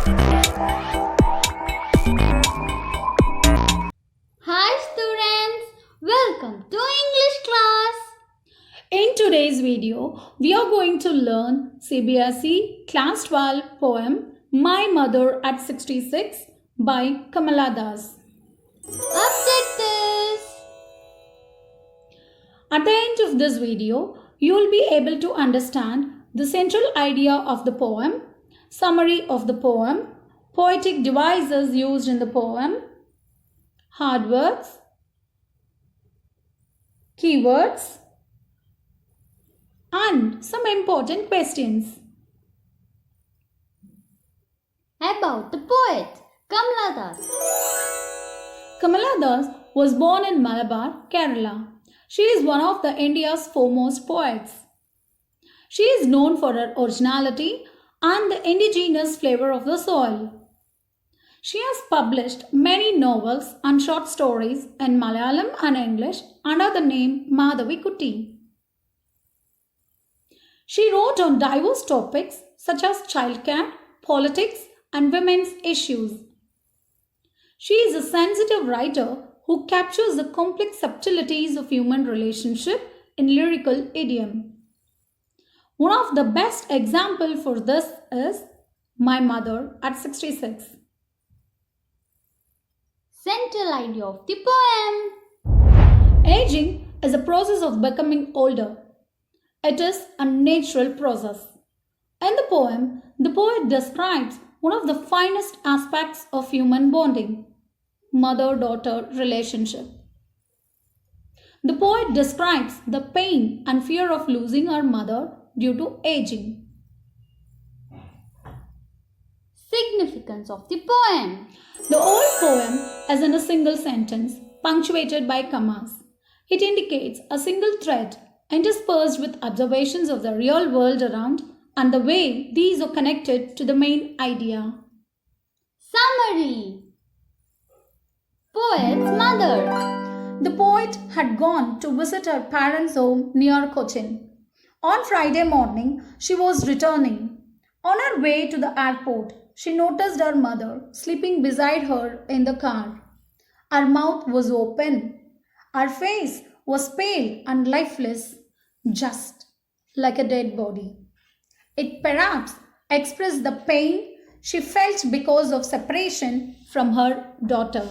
Hi students, welcome to English class. In today's video, we are going to learn CBSE Class 12 poem My Mother at 66 by Kamala Das. Objectives. At the end of this video, you will be able to understand the central idea of the poem, summary of the poem, poetic devices used in the poem, hard words, keywords, and some important questions. About the poet Kamala Das. Kamala Das was born in Malabar, Kerala. She is one of the India's foremost poets. She is known for her originality and the indigenous flavor of the soil. She has published many novels and short stories in Malayalam and English under the name Madhavi Kutty. She wrote on diverse topics such as childcare, politics, and women's issues. She is a sensitive writer who captures the complex subtleties of human relationship in lyrical idiom. One of the best examples for this is My Mother at 66. Central idea of the poem. Aging is a process of becoming older. It is a natural process. In the poem, the poet describes one of the finest aspects of human bonding, mother-daughter relationship. The poet describes the pain and fear of losing her mother due to aging. Significance of the poem. The whole poem is in a single sentence, punctuated by commas. It indicates a single thread interspersed with observations of the real world around and the way these are connected to the main idea. Summary. Poet's mother. The poet had gone to visit her parents' home near Cochin. On Friday morning, she was returning. On her way to the airport, she noticed her mother sleeping beside her in the car. Her mouth was open. Her face was pale and lifeless, just like a dead body. It perhaps expressed the pain she felt because of separation from her daughter.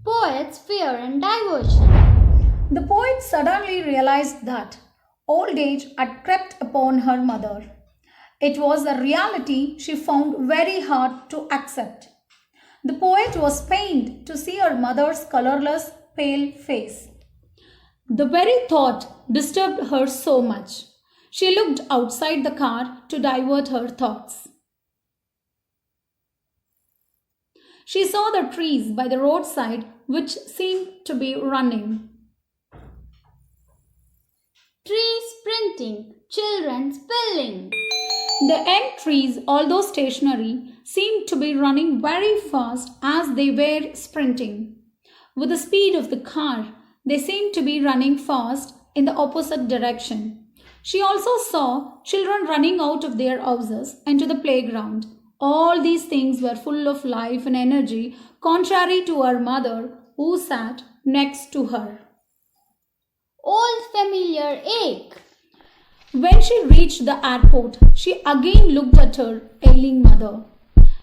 Poet's fear and diversion. The poet suddenly realized that old age had crept upon her mother. It was a reality she found very hard to accept. The poet was pained to see her mother's colorless, pale face. The very thought disturbed her so much. She looked outside the car to divert her thoughts. She saw the trees by the roadside which seemed to be running. Trees sprinting, children spilling. The young trees, although stationary, seemed to be running very fast as they were sprinting. With the speed of the car, they seemed to be running fast in the opposite direction. She also saw children running out of their houses into the playground. All these things were full of life and energy, contrary to her mother, who sat next to her. Old familiar ache. When she reached the airport, she again looked at her ailing mother.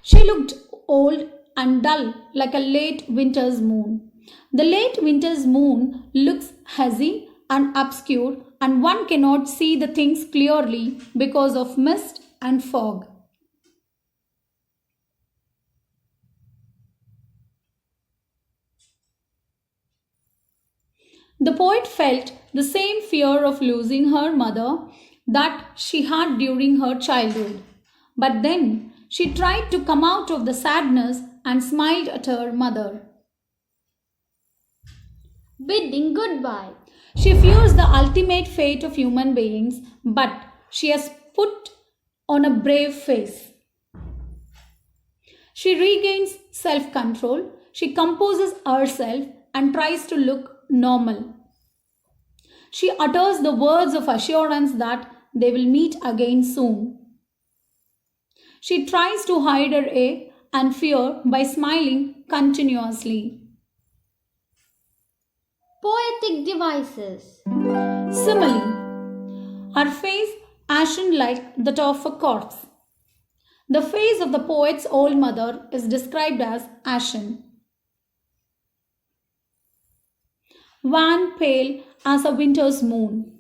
She looked old and dull like a late winter's moon. The late winter's moon looks hazy and obscure, and one cannot see the things clearly because of mist and fog. The poet felt the same fear of losing her mother that she had during her childhood. But then she tried to come out of the sadness and smiled at her mother. Bidding goodbye. She fears the ultimate fate of human beings, but she has put on a brave face. She regains self-control, she composes herself and tries to look normal. She utters the words of assurance that they will meet again soon. She tries to hide her ache and fear by smiling continuously. Poetic devices. Simile. Her face ashen like that of a corpse. The face of the poet's old mother is described as ashen. Wan pale as a winter's moon.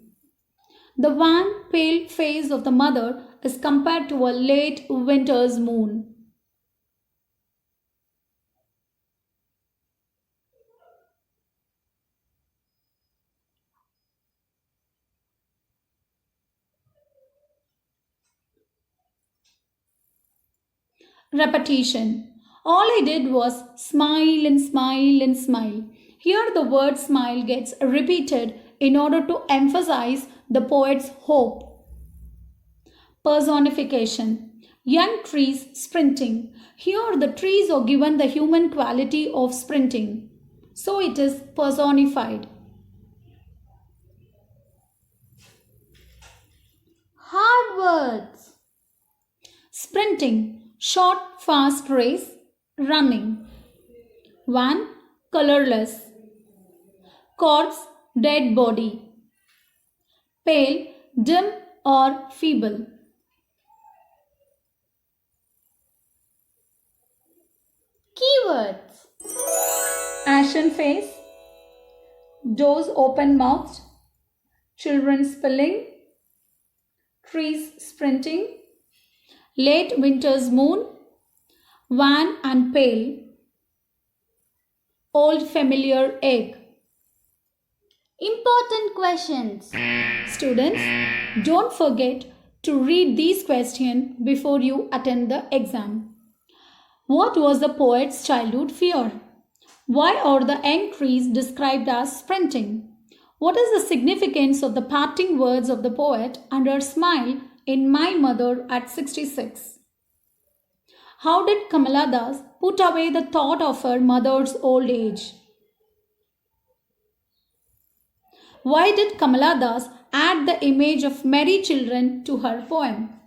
The wan pale face of the mother is compared to a late winter's moon. Repetition. All I did was smile and smile and smile. Here the word smile gets repeated in order to emphasize the poet's hope. Personification. Young trees sprinting. Here the trees are given the human quality of sprinting. So it is personified. Hard words. Sprinting. Short, fast race. Running. 1. Colorless. Corpse, dead body. Pale, dim or feeble. Keywords. Ashen face. Doors open mouthed. Children spilling. Trees sprinting. Late winter's moon. Wan and pale. Old familiar egg. Important questions. Students, don't forget to read these questions before you attend the exam. What was the poet's childhood fear? Why are the young trees described as sprinting? What is the significance of the parting words of the poet and her smile in My Mother at 66? How did Kamala Das put away the thought of her mother's old age? Why did Kamala Das add the image of merry children to her poem?